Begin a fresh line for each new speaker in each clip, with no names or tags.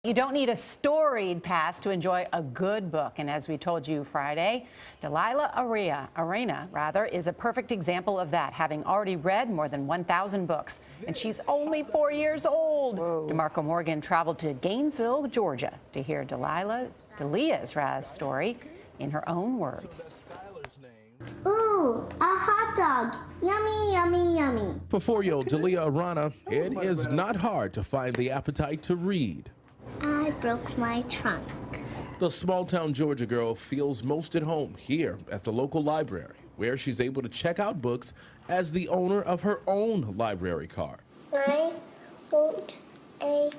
You don't need a storied past to enjoy a good book. And as we told you Friday, Delilah Arena is a perfect example of that, having already read more than 1,000 books. And she's only 4 years old.
Whoa.
DeMarco Morgan traveled to Gainesville, Georgia to hear Delia's story in her own words.
Ooh, a hot dog. Yummy, yummy, yummy.
For 4-year-old Delia Arana, it is not hard to find the appetite to read.
I broke my trunk.
The small-town Georgia girl feels most at home here at the local library, where she's able to check out books as the owner of her own library card.
I want a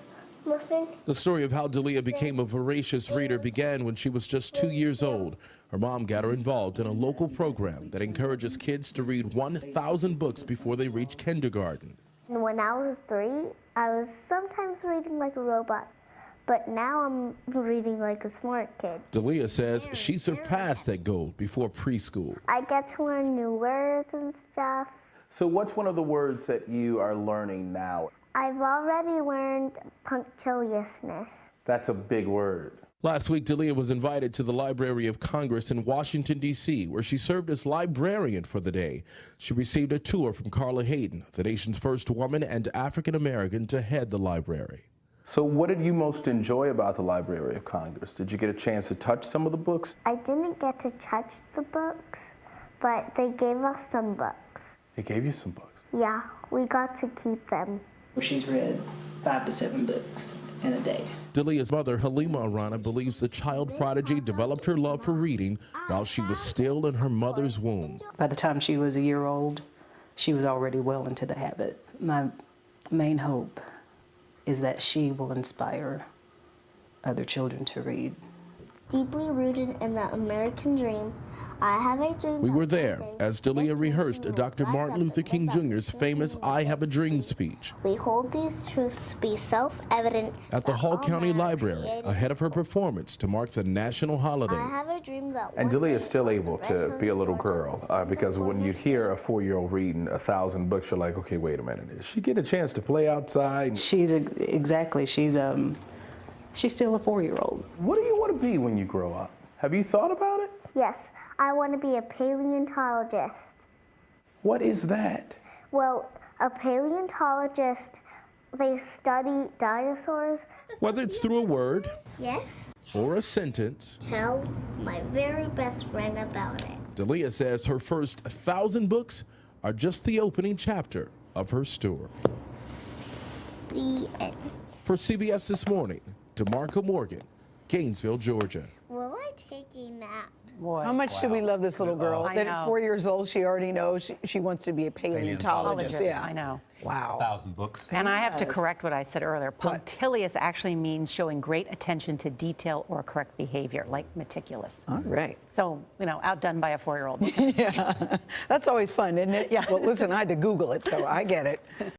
muffin.
The story of how Delia became a voracious reader began when she was just 2 years old. Her mom got her involved in a local program that encourages kids to read 1,000 books before they reach kindergarten.
When I was 3, I was sometimes reading like a robot. But now I'm reading like a smart kid.
Delia says she surpassed that goal before preschool.
I get to learn new words and stuff.
So what's one of the words that you are learning now?
I've already learned punctiliousness.
That's a big word.
Last week, Delia was invited to the Library of Congress in Washington, D.C., where she served as librarian for the day. She received a tour from Carla Hayden, the nation's first woman and African-American to head the library.
So what did you most enjoy about the Library of Congress? Did you get a chance to touch some of the books?
I didn't get to touch the books, but they gave us some books.
They gave you some books.
Yeah, we got to keep them.
She's read 5 to 7 books in a day.
Delia's mother, Halima Arana, believes the child prodigy developed her love for reading while she was still in her mother's womb.
By the time she was a year old, she was already well into the habit. My main hope is that she will inspire other children to read.
Deeply rooted in the American dream, I have a dream.
We were there as Delia rehearsed Dr. Martin Luther King Jr.'s famous I Have a Dream speech.
We hold these truths to be self-evident
At the Hall County Library, ahead of her performance to mark the national holiday.
I have a dream that
And
one
Delia is
day
still able
Red
to
Hills,
be a little
Georgia,
girl
the sons
because
of
when you hear a 4-year-old reading 1,000 books, you're like, okay, wait a minute. Did she get a chance to play outside?
She's she's still a 4-year-old.
What do you want to be when you grow up? Have you thought about it?
Yes, I want to be a paleontologist.
What is that?
Well, a paleontologist, they study dinosaurs.
Whether it's through a word
Yes.
or a sentence,
Tell my very best friend about it.
Delia says her first 1,000 books are just the opening chapter of her story.
The end.
For CBS This Morning, DeMarco Morgan, Gainesville, Georgia.
Will I take a nap?
Boy.
How much do we love this little girl?
I
That
know.
at 4 years old, she already knows she wants to be a paleontologist. Yeah.
I know.
Wow.
1,000 books.
And I have to
Yes.
correct what I said earlier. Punctilious actually means showing great attention to detail or correct behavior, like meticulous.
All right.
So, outdone by a 4-year-old.
Yeah. That's always fun, isn't it?
Yeah.
Well, listen, I had to Google it, so I get it.